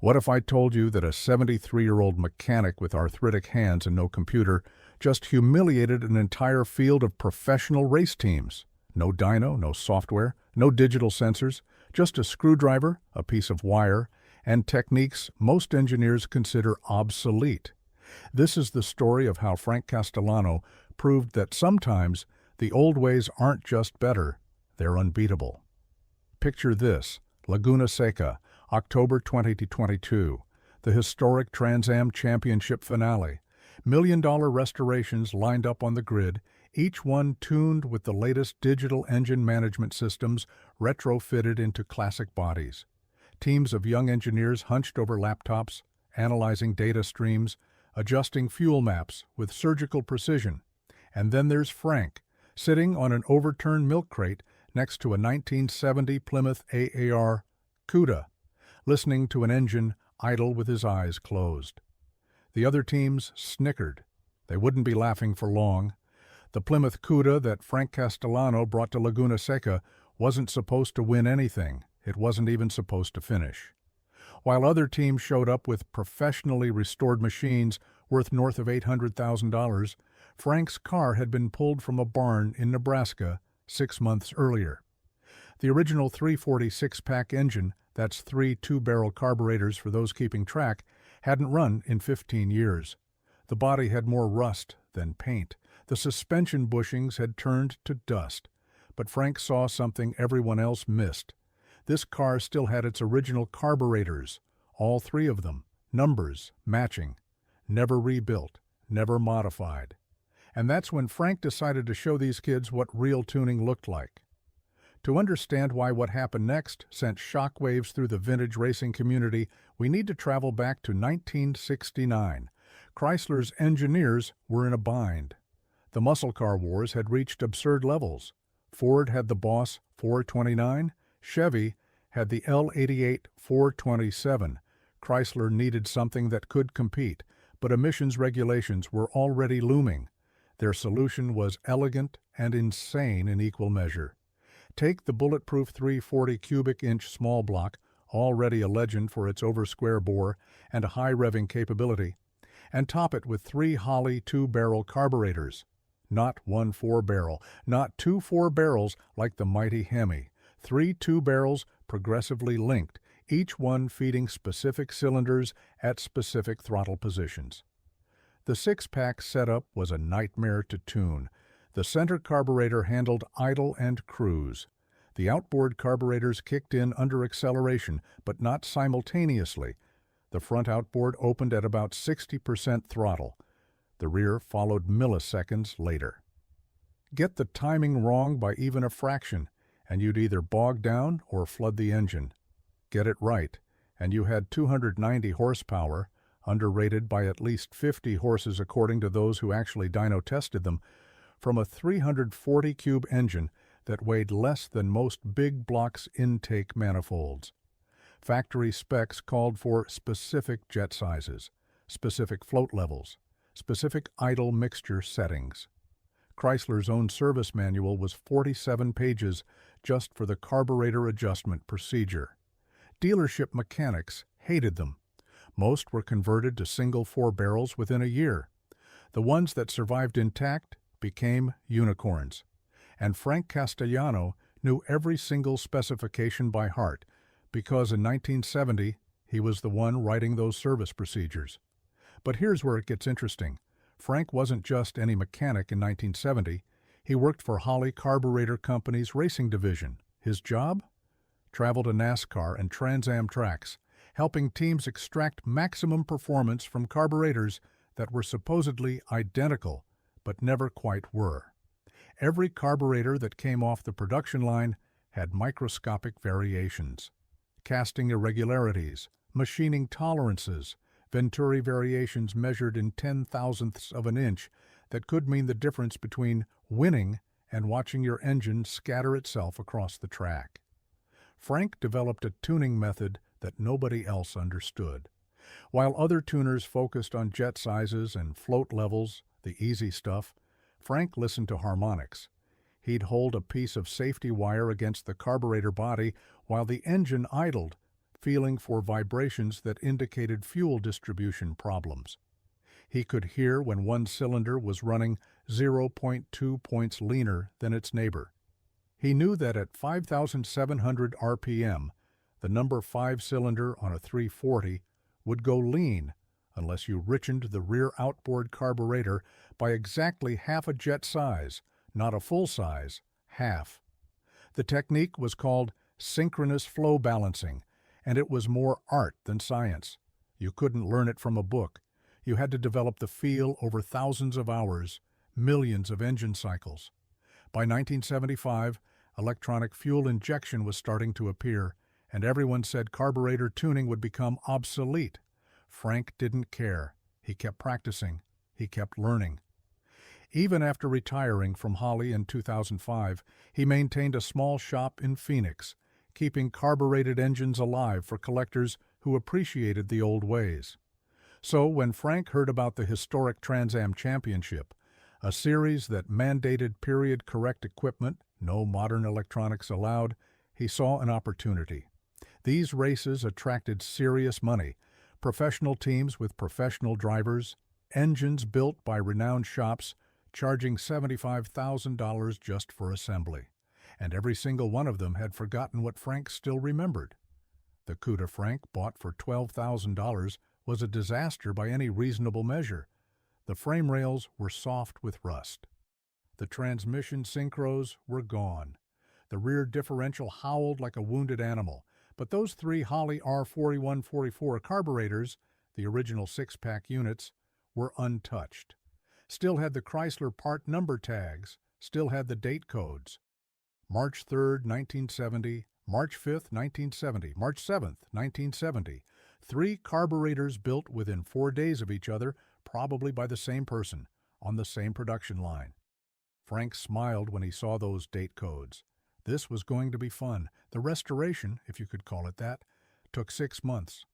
What if I told you that a 73-year-old mechanic with arthritic hands and no computer just humiliated an entire field of professional race teams? No dyno, no software, no digital sensors, just a screwdriver, a piece of wire, and techniques most engineers consider obsolete. This is the story of how Frank Castellano proved that sometimes the old ways aren't just better, they're unbeatable. Picture this: Laguna Seca, October 2022, the historic Trans Am Championship finale. Million-dollar restorations lined up on the grid, each one tuned with the latest digital engine management systems retrofitted into classic bodies. Teams of young engineers hunched over laptops, analyzing data streams, adjusting fuel maps with surgical precision. And then there's Frank, sitting on an overturned milk crate next to a 1970 Plymouth Cuda, listening to an engine idle with his eyes closed. The other teams snickered. They wouldn't be laughing for long. The Plymouth Cuda that Frank Castellano brought to Laguna Seca wasn't supposed to win anything. It wasn't even supposed to finish. While other teams showed up with professionally restored machines worth north of $800,000, Frank's car had been pulled from a barn in Nebraska 6 months earlier. The original 346-pack engine, that's 3 two-barrel carburetors for those keeping track, hadn't run in 15 years. The body had more rust than paint. The suspension bushings had turned to dust. But Frank saw something everyone else missed. This car still had its original carburetors, all 3 of them, numbers matching, never rebuilt, never modified. And that's when Frank decided to show these kids what real tuning looked like. To understand why what happened next sent shockwaves through the vintage racing community, we need to travel back to 1969. Chrysler's engineers were in a bind. The muscle car wars had reached absurd levels. Ford had the Boss 429, Chevy had the L88 427. Chrysler needed something that could compete, but emissions regulations were already looming. Their solution was elegant and insane in equal measure. Take the bulletproof 340 cubic inch small block, already a legend for its over-square bore and a high revving capability, and top it with 3 Holley 2-barrel carburetors. Not 1 4-barrel, not 2 4-barrels like the mighty Hemi. 3 2-barrels progressively linked, each one feeding specific cylinders at specific throttle positions. The 6-pack setup was a nightmare to tune. The center carburetor handled idle and cruise. The outboard carburetors kicked in under acceleration, but not simultaneously. The front outboard opened at about 60% throttle. The rear followed milliseconds later. Get the timing wrong by even a fraction, and you'd either bog down or flood the engine. Get it right, and you had 290 horsepower, underrated by at least 50 horses according to those who actually dyno tested them, from a 340-cube engine that weighed less than most big blocks intake manifolds. Factory specs called for specific jet sizes, specific float levels, specific idle mixture settings. Chrysler's own service manual was 47 pages just for the carburetor adjustment procedure. Dealership mechanics hated them. Most were converted to single 4-barrels within a year. The ones that survived intact became unicorns. And Frank Castellano knew every single specification by heart, because in 1970 he was the one writing those service procedures. But here's where it gets interesting. Frank wasn't just any mechanic in 1970. He worked for Holley Carburetor Company's racing division. His job? Travel to NASCAR and Trans Am tracks, helping teams extract maximum performance from carburetors that were supposedly identical, but never quite were. Every carburetor that came off the production line had microscopic variations. Casting irregularities, machining tolerances, Venturi variations measured in 10,000ths of an inch that could mean the difference between winning and watching your engine scatter itself across the track. Frank developed a tuning method that nobody else understood. While other tuners focused on jet sizes and float levels, the easy stuff, Frank listened to harmonics. He'd hold a piece of safety wire against the carburetor body while the engine idled, feeling for vibrations that indicated fuel distribution problems. He could hear when one cylinder was running 0.2 points leaner than its neighbor. He knew that at 5,700 RPM, the number 5 cylinder on a 340 would go lean unless you richened the rear outboard carburetor by exactly half a jet size, not a full size, half. The technique was called synchronous flow balancing, and it was more art than science. You couldn't learn it from a book. You had to develop the feel over thousands of hours, millions of engine cycles. By 1975, electronic fuel injection was starting to appear, and everyone said carburetor tuning would become obsolete. Frank didn't care. He kept practicing. He kept learning. Even after retiring from Holley in 2005, he maintained a small shop in Phoenix, keeping carbureted engines alive for collectors who appreciated the old ways. So when Frank heard about the historic Trans Am Championship, a series that mandated period-correct equipment, no modern electronics allowed, he saw an opportunity. These races attracted serious money, professional teams with professional drivers, engines built by renowned shops, charging $75,000 just for assembly. And every single one of them had forgotten what Frank still remembered. The Cuda Frank bought for $12,000 was a disaster by any reasonable measure. The frame rails were soft with rust. The transmission synchros were gone. The rear differential howled like a wounded animal, but those 3 Holley R4144 carburetors, the original 6-pack units, were untouched. Still had the Chrysler part number tags, still had the date codes. March 3rd, 1970, March 5th, 1970, March 7th, 1970. 3 carburetors built within 4 days of each other, probably by the same person, on the same production line. Frank smiled when he saw those date codes. This was going to be fun. The restoration, if you could call it that, took 6 months.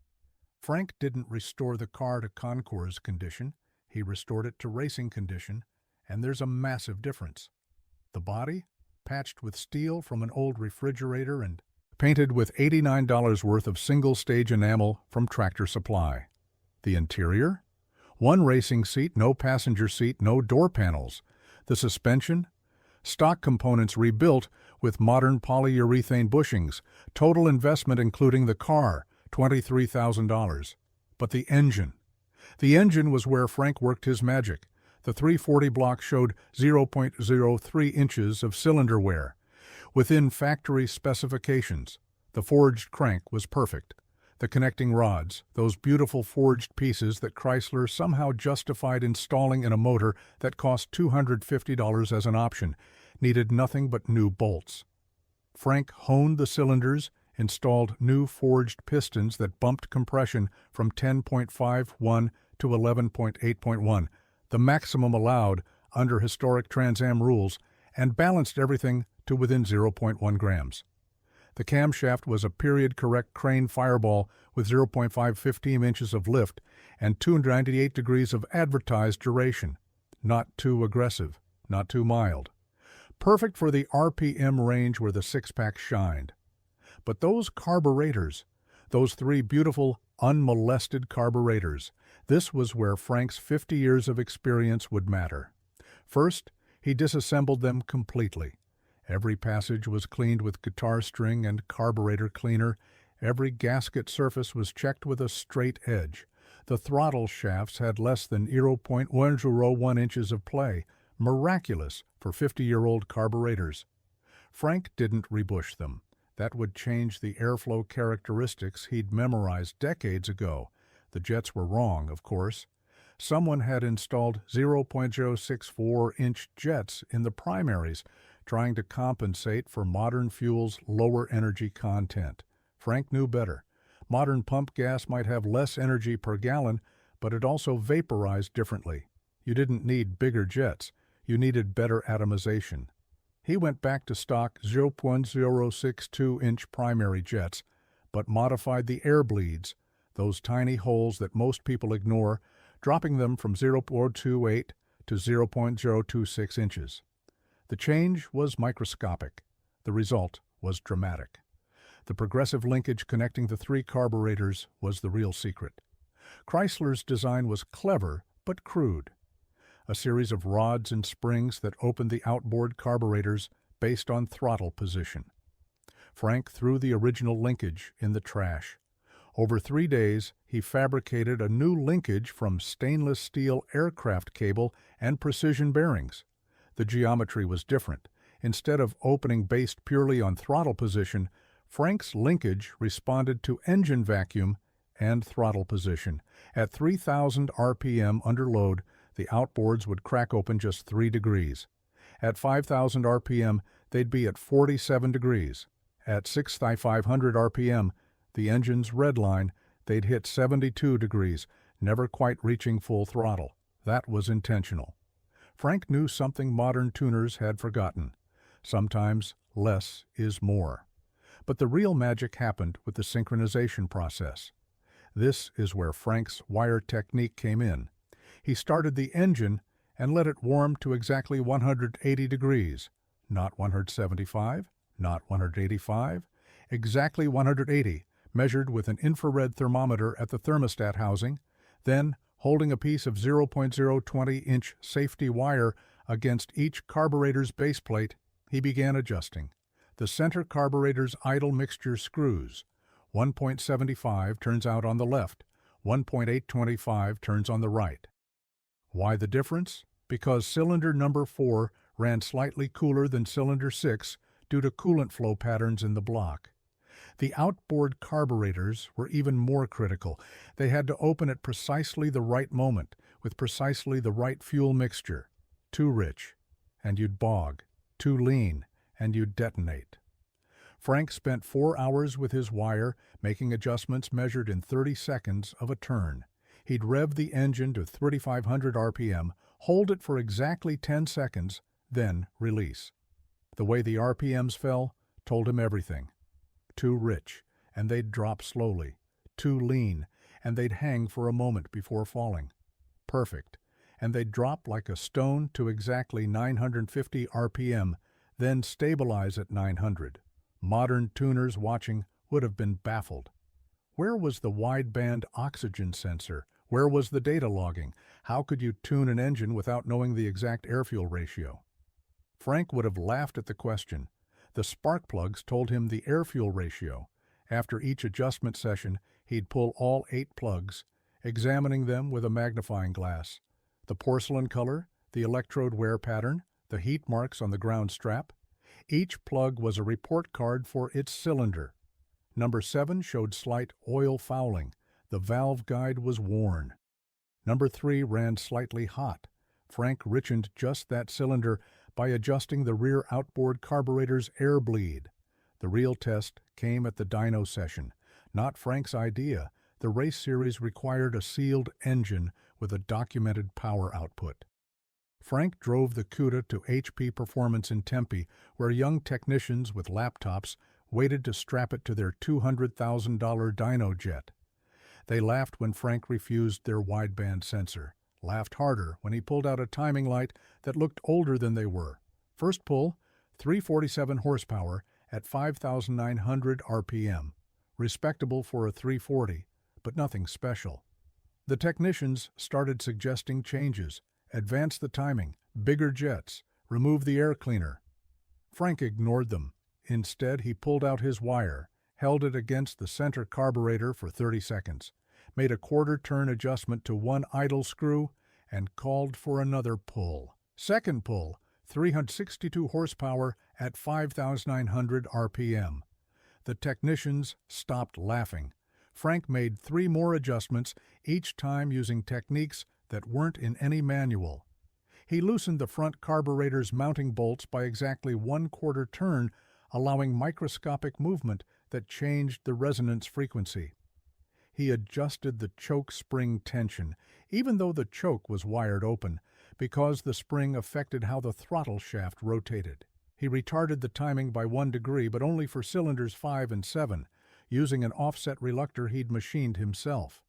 Frank didn't restore the car to concours condition. He restored it to racing condition, and there's a massive difference. The body, patched with steel from an old refrigerator and painted with $89 worth of single-stage enamel from Tractor Supply. The interior? 1 racing seat, no passenger seat, no door panels. The suspension? Stock components rebuilt with modern polyurethane bushings. Total investment including the car, $23,000. But the engine? The engine was where Frank worked his magic. The 340 block showed 0.03 inches of cylinder wear. Within factory specifications, the forged crank was perfect. The connecting rods, those beautiful forged pieces that Chrysler somehow justified installing in a motor that cost $250 as an option, needed nothing but new bolts. Frank honed the cylinders, installed new forged pistons that bumped compression from 10.51 to 11.8.1, the maximum allowed under historic Trans Am rules, and balanced everything to within 0.1 grams. The camshaft was a period-correct crane fireball with 0.515 inches of lift and 298 degrees of advertised duration. Not too aggressive, not too mild. Perfect for the RPM range where the 6-pack shined. But those carburetors, those 3 beautiful, unmolested carburetors, this was where Frank's 50 years of experience would matter. First, he disassembled them completely. Every passage was cleaned with guitar string and carburetor cleaner. Every gasket surface was checked with a straight edge. The throttle shafts had less than 0.101 inches of play, miraculous for 50-year-old carburetors. Frank didn't rebush them. That would change the airflow characteristics he'd memorized decades ago. The jets were wrong, of course. Someone had installed 0.064-inch jets in the primaries, trying to compensate for modern fuel's lower energy content. Frank knew better. Modern pump gas might have less energy per gallon, but it also vaporized differently. You didn't need bigger jets. You needed better atomization. He went back to stock 0.062-inch primary jets, but modified the air bleeds, those tiny holes that most people ignore, dropping them from 0.28 to 0.026 inches. The change was microscopic. The result was dramatic. The progressive linkage connecting the three carburetors was the real secret. Chrysler's design was clever but crude. A series of rods and springs that opened the outboard carburetors based on throttle position. Frank threw the original linkage in the trash. Over 3 days, he fabricated a new linkage from stainless steel aircraft cable and precision bearings. The geometry was different. Instead of opening based purely on throttle position, Frank's linkage responded to engine vacuum and throttle position. At 3,000 RPM under load, the outboards would crack open just 3 degrees. At 5,000 RPM, they'd be at 47 degrees. At 6,500 RPM, the engine's red line, they'd hit 72 degrees, never quite reaching full throttle. That was intentional. Frank knew something modern tuners had forgotten. Sometimes less is more. But the real magic happened with the synchronization process. This is where Frank's wire technique came in. He started the engine and let it warm to exactly 180 degrees, not 175, not 185, exactly 180, measured with an infrared thermometer at the thermostat housing, then holding a piece of 0.020-inch safety wire against each carburetor's base plate, he began adjusting. The center carburetor's idle mixture screws. 1.75 turns out on the left, 1.825 turns on the right. Why the difference? Because cylinder number 4 ran slightly cooler than cylinder 6 due to coolant flow patterns in the block. The outboard carburetors were even more critical. They had to open at precisely the right moment, with precisely the right fuel mixture. Too rich, and you'd bog. Too lean, and you'd detonate. Frank spent 4 hours with his wire, making adjustments measured in 30 seconds of a turn. He'd rev the engine to 3,500 RPM, hold it for exactly 10 seconds, then release. The way the RPMs fell told him everything. Too rich, and they'd drop slowly. Too lean, and they'd hang for a moment before falling. Perfect, and they'd drop like a stone to exactly 950 RPM, then stabilize at 900. Modern tuners watching would have been baffled. Where was the wideband oxygen sensor? Where was the data logging? How could you tune an engine without knowing the exact air-fuel ratio? Frank would have laughed at the question. The spark plugs told him the air-fuel ratio. After each adjustment session, he'd pull all 8 plugs, examining them with a magnifying glass. The porcelain color, the electrode wear pattern, the heat marks on the ground strap. Each plug was a report card for its cylinder. Number 7 showed slight oil fouling. The valve guide was worn. Number 3 ran slightly hot. Frank richened just that cylinder by adjusting the rear outboard carburetor's air bleed. The real test came at the dyno session. Not Frank's idea. The race series required a sealed engine with a documented power output. Frank drove the Cuda to HP Performance in Tempe, where young technicians with laptops waited to strap it to their $200,000 dyno jet. They laughed when Frank refused their wideband sensor, laughed harder when he pulled out a timing light that looked older than they were. First pull, 347 horsepower at 5,900 RPM. Respectable for a 340, but nothing special. The technicians started suggesting changes. Advance the timing, bigger jets, remove the air cleaner. Frank ignored them. Instead, he pulled out his wire, held it against the center carburetor for 30 seconds, made a quarter-turn adjustment to one idle screw, and called for another pull. Second pull, 362 horsepower at 5,900 RPM. The technicians stopped laughing. Frank made 3 more adjustments, each time using techniques that weren't in any manual. He loosened the front carburetor's mounting bolts by exactly 1/4 turn, allowing microscopic movement that changed the resonance frequency. He adjusted the choke spring tension, even though the choke was wired open, because the spring affected how the throttle shaft rotated. He retarded the timing by 1 degree, but only for cylinders 5 and 7, using an offset reluctor he'd machined himself.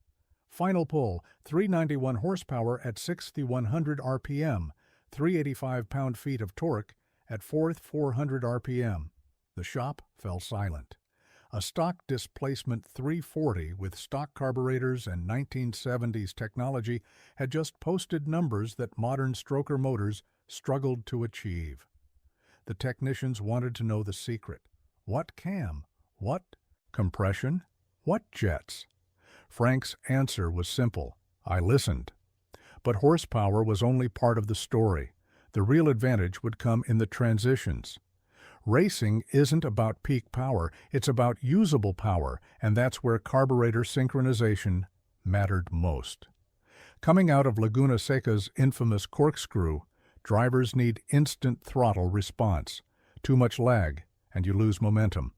Final pull, 391 horsepower at 6,100 RPM, 385 pound-feet of torque at 4,400 RPM. The shop fell silent. A stock displacement 340 with stock carburetors and 1970s technology had just posted numbers that modern stroker motors struggled to achieve. The technicians wanted to know the secret. What cam? What compression? What jets? Frank's answer was simple. I listened. But horsepower was only part of the story. The real advantage would come in the transitions. Racing isn't about peak power, it's about usable power, and that's where carburetor synchronization mattered most. Coming out of Laguna Seca's infamous corkscrew, drivers need instant throttle response. Too much lag, and you lose momentum.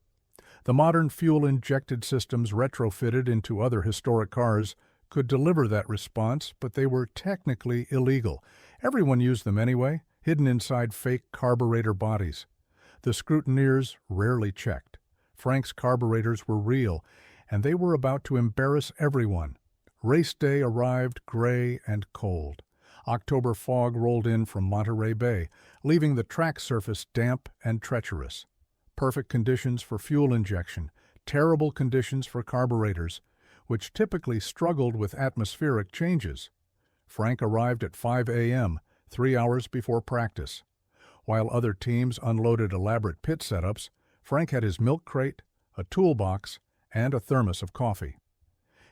The modern fuel-injected systems retrofitted into other historic cars could deliver that response, but they were technically illegal. Everyone used them anyway, hidden inside fake carburetor bodies. The scrutineers rarely checked. Frank's carburetors were real, and they were about to embarrass everyone. Race day arrived gray and cold. October fog rolled in from Monterey Bay, leaving the track surface damp and treacherous. Perfect conditions for fuel injection, terrible conditions for carburetors, which typically struggled with atmospheric changes. Frank arrived at 5 a.m., 3 hours before practice. While other teams unloaded elaborate pit setups, Frank had his milk crate, a toolbox, and a thermos of coffee.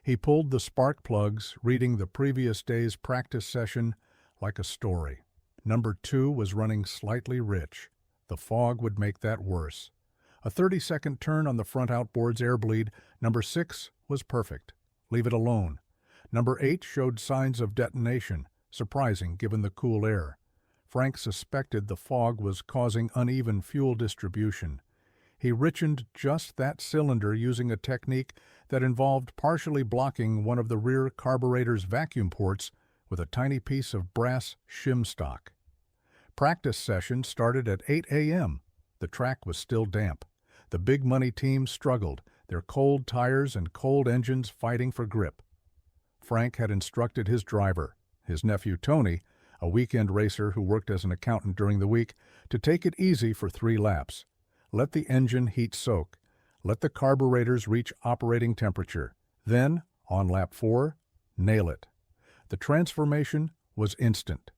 He pulled the spark plugs, reading the previous day's practice session like a story. Number 2 was running slightly rich. The fog would make that worse. A 30-second turn on the front outboard's air bleed. Number 6 was perfect. Leave it alone. Number 8 showed signs of detonation, surprising given the cool air. Frank suspected the fog was causing uneven fuel distribution. He richened just that cylinder using a technique that involved partially blocking one of the rear carburetor's vacuum ports with a tiny piece of brass shim stock. Practice session started at 8 a.m. The track was still damp. The big money team struggled, their cold tires and cold engines fighting for grip. Frank had instructed his driver, his nephew Tony, a weekend racer who worked as an accountant during the week, to take it easy for 3 laps. Let the engine heat soak. Let the carburetors reach operating temperature. Then, on lap 4, nail it. The transformation was instant.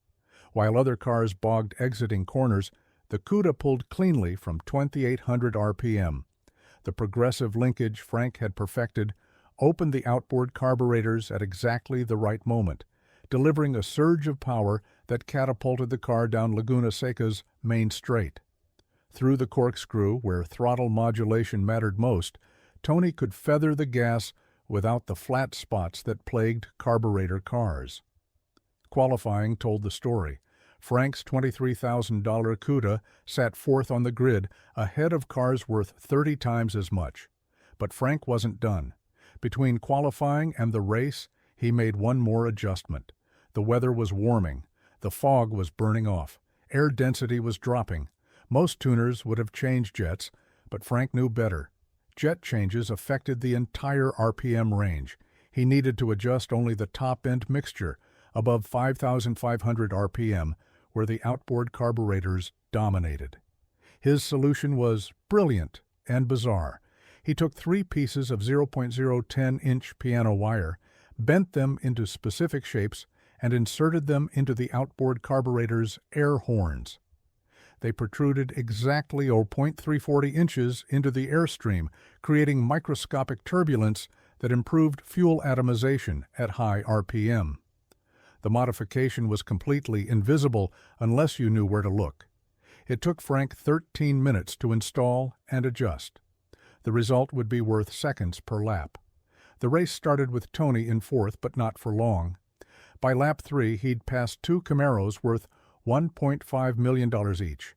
While other cars bogged exiting corners, the Cuda pulled cleanly from 2,800 RPM. The progressive linkage Frank had perfected opened the outboard carburetors at exactly the right moment, delivering a surge of power that catapulted the car down Laguna Seca's main straight. Through the corkscrew, where throttle modulation mattered most, Tony could feather the gas without the flat spots that plagued carburetor cars. Qualifying told the story. Frank's $23,000 Cuda sat 4th on the grid, ahead of cars worth 30 times as much. But Frank wasn't done. Between qualifying and the race, he made one more adjustment. The weather was warming. The fog was burning off. Air density was dropping. Most tuners would have changed jets, but Frank knew better. Jet changes affected the entire RPM range. He needed to adjust only the top-end mixture, above 5,500 RPM, where the outboard carburetors dominated. His solution was brilliant and bizarre. He took 3 pieces of 0.010-inch piano wire, bent them into specific shapes, and inserted them into the outboard carburetor's air horns. They protruded exactly 0.340 inches into the airstream, creating microscopic turbulence that improved fuel atomization at high RPM. The modification was completely invisible unless you knew where to look. It took Frank 13 minutes to install and adjust. The result would be worth seconds per lap. The race started with Tony in 4th, but not for long. By lap 3, he'd passed 2 Camaros worth $1.5 million each.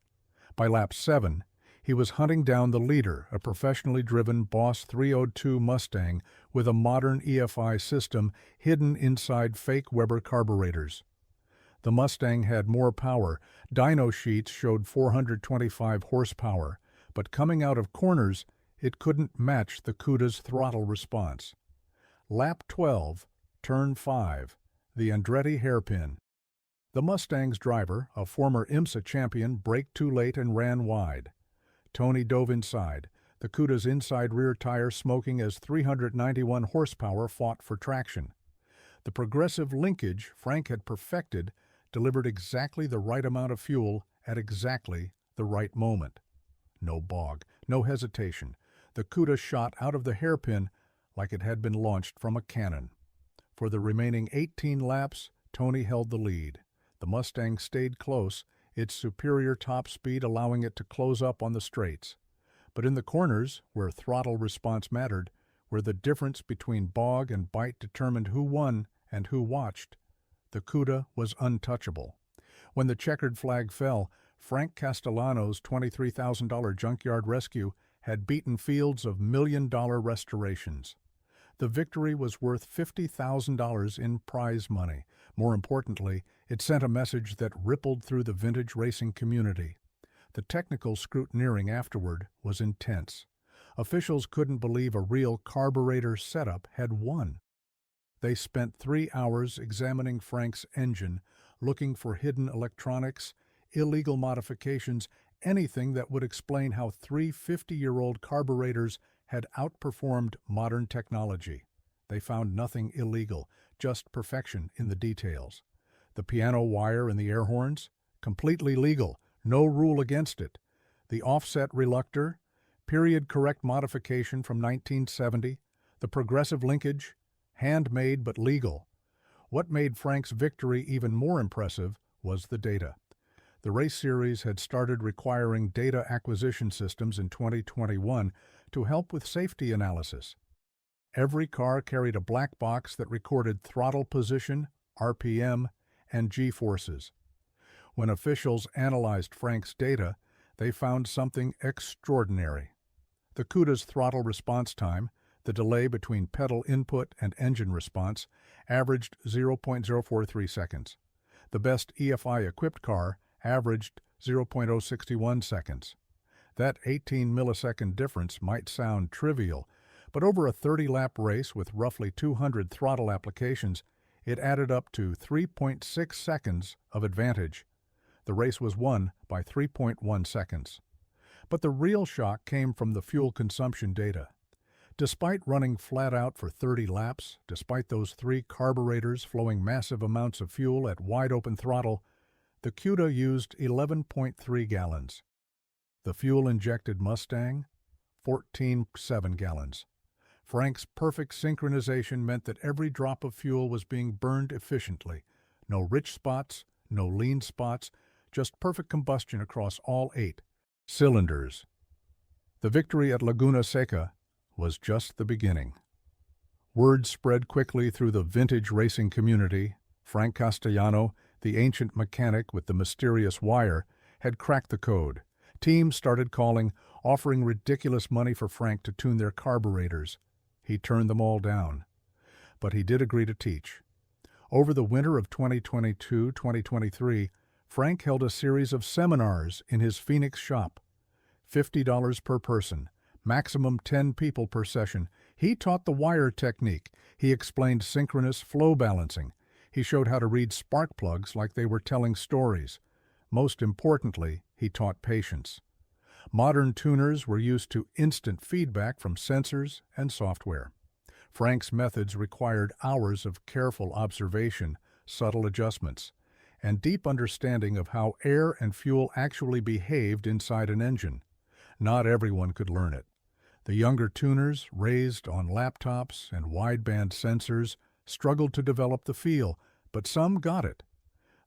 By lap 7, he was hunting down the leader, a professionally driven Boss 302 Mustang with a modern EFI system hidden inside fake Weber carburetors. The Mustang had more power. Dyno sheets showed 425 horsepower, but coming out of corners, it couldn't match the Cuda's throttle response. Lap 12, turn 5, the Andretti hairpin. The Mustang's driver, a former IMSA champion, braked too late and ran wide. Tony dove inside. the Cuda's inside rear tire smoking as 391 horsepower fought for traction. The progressive linkage Frank had perfected delivered exactly the right amount of fuel at exactly the right moment. No bog, no hesitation. The Cuda shot out of the hairpin like it had been launched from a cannon. For the remaining 18 laps, Tony held the lead. The Mustang stayed close, its superior top speed allowing it to close up on the straights. But in the corners, where throttle response mattered, where the difference between bog and bite determined who won and who watched, the Cuda was untouchable. When the checkered flag fell, Frank Castellano's $23,000 junkyard rescue had beaten fields of million-dollar restorations. The victory was worth $50,000 in prize money. More importantly, it sent a message that rippled through the vintage racing community. The technical scrutineering afterward was intense. Officials couldn't believe a real carburetor setup had won. They spent 3 hours examining Frank's engine, looking for hidden electronics, illegal modifications, anything that would explain how 3 50-year-old carburetors had outperformed modern technology. They found nothing illegal, just perfection in the details. The piano wire and the air horns? Completely legal, no rule against it. The offset reluctor? Period-correct modification from 1970. The progressive linkage? Handmade but legal. What made Frank's victory even more impressive was the data. The race series had started requiring data acquisition systems in 2021 to help with safety analysis. Every car carried a black box that recorded throttle position, RPM, and G-forces. When officials analyzed Frank's data, they found something extraordinary. The Cuda's throttle response time, the delay between pedal input and engine response, averaged 0.043 seconds. The best EFI-equipped car averaged 0.061 seconds. That 18-millisecond difference might sound trivial, but over a 30-lap race with roughly 200 throttle applications, it added up to 3.6 seconds of advantage. The race was won by 3.1 seconds. But the real shock came from the fuel consumption data. Despite running flat out for 30 laps, despite those 3 carburetors flowing massive amounts of fuel at wide-open throttle, the Cuda used 11.3 gallons. The fuel-injected Mustang, 14.7 gallons. Frank's perfect synchronization meant that every drop of fuel was being burned efficiently. No rich spots, no lean spots, just perfect combustion across all 8 cylinders. The victory at Laguna Seca was just the beginning. Word spread quickly through the vintage racing community. Frank Castellano, the ancient mechanic with the mysterious wire, had cracked the code. Teams started calling, offering ridiculous money for Frank to tune their carburetors. He turned them all down. But he did agree to teach. Over the winter of 2022-2023, Frank held a series of seminars in his Phoenix shop. $50 per person, maximum 10 people per session. He taught the wire technique. He explained synchronous flow balancing. He showed how to read spark plugs like they were telling stories. Most importantly, he taught patience. Modern tuners were used to instant feedback from sensors and software. Frank's methods required hours of careful observation, subtle adjustments, and deep understanding of how air and fuel actually behaved inside an engine. Not everyone could learn it. The younger tuners, raised on laptops and wideband sensors, struggled to develop the feel, but some got it.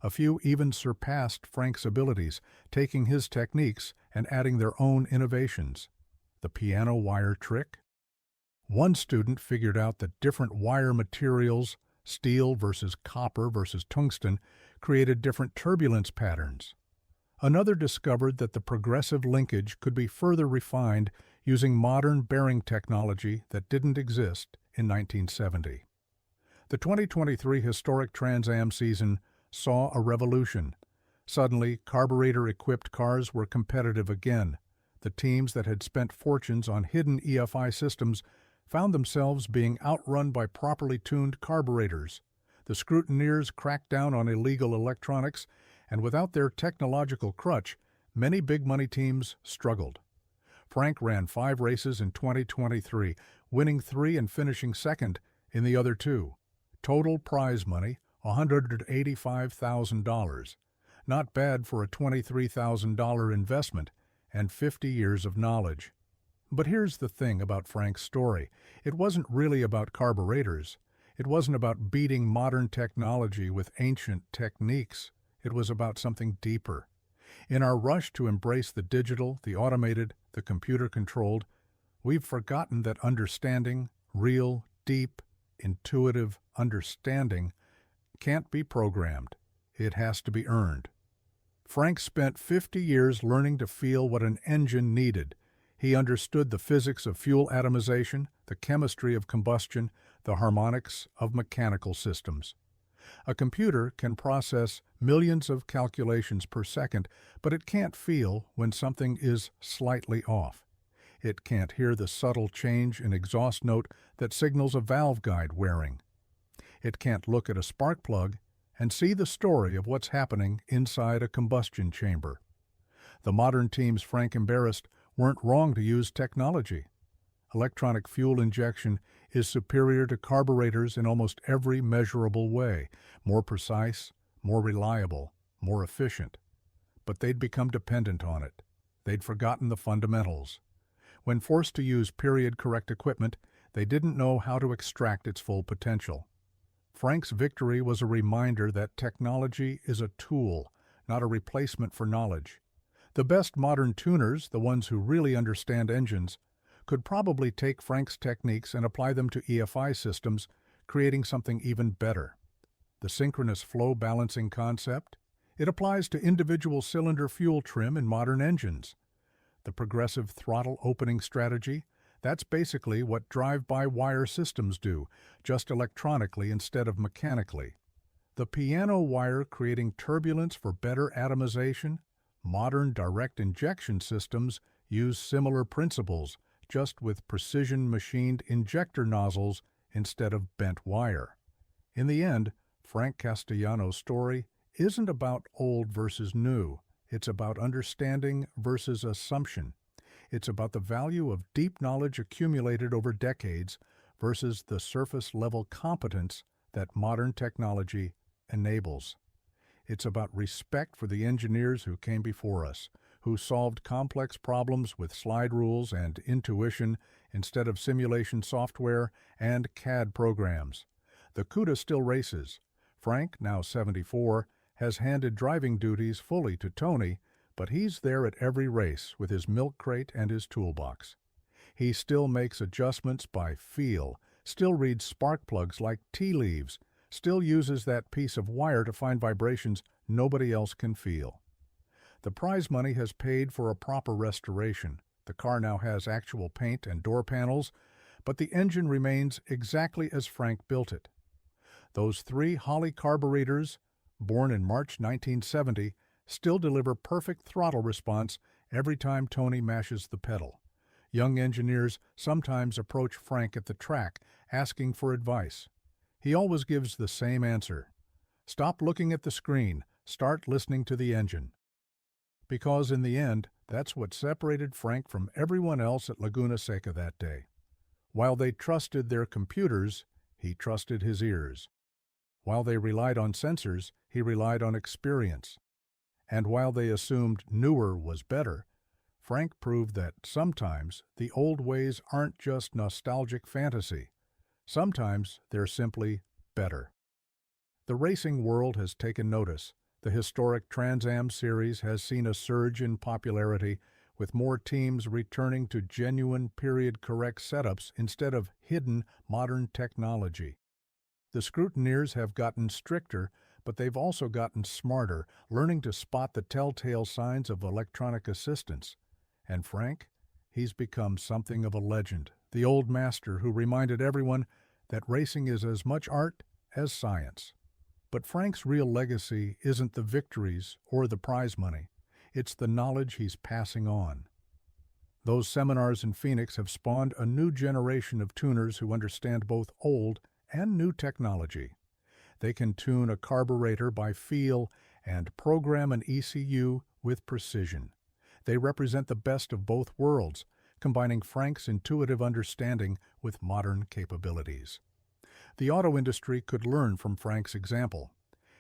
A few even surpassed Frank's abilities, taking his techniques and adding their own innovations. The piano wire trick? One student figured out that different wire materials, steel versus copper versus tungsten, created different turbulence patterns. Another discovered that the progressive linkage could be further refined using modern bearing technology that didn't exist in 1970. The 2023 historic Trans Am season saw a revolution. Suddenly, carburetor-equipped cars were competitive again. The teams that had spent fortunes on hidden EFI systems found themselves being outrun by properly tuned carburetors. The scrutineers cracked down on illegal electronics, and without their technological crutch, many big-money teams struggled. Frank ran 5 races in 2023, winning 3 and finishing second in the other 2. Total prize money, $185,000. Not bad for a $23,000 investment and 50 years of knowledge. But here's the thing about Frank's story. It wasn't really about carburetors. It wasn't about beating modern technology with ancient techniques. It was about something deeper. In our rush to embrace the digital, the automated, the computer-controlled, we've forgotten that understanding, real, deep, intuitive understanding, can't be programmed. It has to be earned. Frank spent 50 years learning to feel what an engine needed. He understood the physics of fuel atomization, the chemistry of combustion, the harmonics of mechanical systems. A computer can process millions of calculations per second, but it can't feel when something is slightly off. It can't hear the subtle change in exhaust note that signals a valve guide wearing. It can't look at a spark plug and see the story of what's happening inside a combustion chamber. The modern teams Frank embarrassed weren't wrong to use technology. Electronic fuel injection is superior to carburetors in almost every measurable way, more precise, more reliable, more efficient. But they'd become dependent on it. They'd forgotten the fundamentals. When forced to use period-correct equipment, they didn't know how to extract its full potential. Frank's victory was a reminder that technology is a tool, not a replacement for knowledge. The best modern tuners, the ones who really understand engines, could probably take Frank's techniques and apply them to EFI systems, creating something even better. The synchronous flow balancing concept? It applies to individual cylinder fuel trim in modern engines. The progressive throttle opening strategy? That's basically what drive-by-wire systems do, just electronically instead of mechanically. The piano wire creating turbulence for better atomization? Modern direct injection systems use similar principles, just with precision-machined injector nozzles instead of bent wire. In the end, Frank Castellano's story isn't about old versus new. It's about understanding versus assumption. It's about the value of deep knowledge accumulated over decades versus the surface-level competence that modern technology enables. It's about respect for the engineers who came before us, who solved complex problems with slide rules and intuition instead of simulation software and CAD programs. The Cuda still races. Frank, now 74, has handed driving duties fully to Tony, but he's there at every race with his milk crate and his toolbox. He still makes adjustments by feel, still reads spark plugs like tea leaves, still uses that piece of wire to find vibrations nobody else can feel. The prize money has paid for a proper restoration. The car now has actual paint and door panels, but the engine remains exactly as Frank built it. Those 3 Holley carburetors, born in March 1970, still deliver perfect throttle response every time Tony mashes the pedal. Young engineers sometimes approach Frank at the track, asking for advice. He always gives the same answer. Stop looking at the screen, start listening to the engine. Because in the end, that's what separated Frank from everyone else at Laguna Seca that day. While they trusted their computers, he trusted his ears. While they relied on sensors, he relied on experience. And while they assumed newer was better, Frank proved that sometimes the old ways aren't just nostalgic fantasy. Sometimes they're simply better. The racing world has taken notice. The historic Trans Am series has seen a surge in popularity, with more teams returning to genuine period-correct setups instead of hidden modern technology. The scrutineers have gotten stricter, but they've also gotten smarter, learning to spot the telltale signs of electronic assistance. And Frank? He's become something of a legend, the old master who reminded everyone that racing is as much art as science. But Frank's real legacy isn't the victories or the prize money. It's the knowledge he's passing on. Those seminars in Phoenix have spawned a new generation of tuners who understand both old and new technology. They can tune a carburetor by feel and program an ECU with precision. They represent the best of both worlds, combining Frank's intuitive understanding with modern capabilities. The auto industry could learn from Frank's example.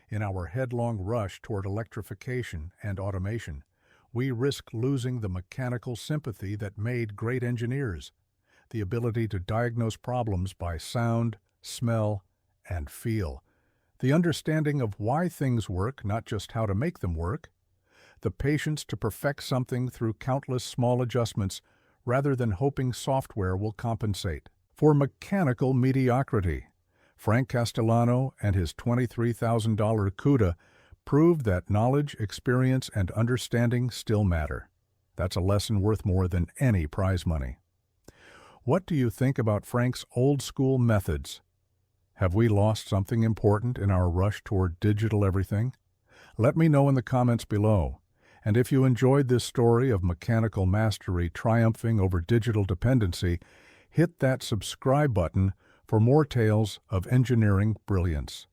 In our headlong rush toward electrification and automation, we risk losing the mechanical sympathy that made great engineers, the ability to diagnose problems by sound, smell, and feel, the understanding of why things work, not just how to make them work, the patience to perfect something through countless small adjustments rather than hoping software will compensate. For mechanical mediocrity, Frank Castellano and his $23,000 Cuda proved that knowledge, experience, and understanding still matter. That's a lesson worth more than any prize money. What do you think about Frank's old-school methods? Have we lost something important in our rush toward digital everything? Let me know in the comments below. And if you enjoyed this story of mechanical mastery triumphing over digital dependency, hit that subscribe button for more tales of engineering brilliance.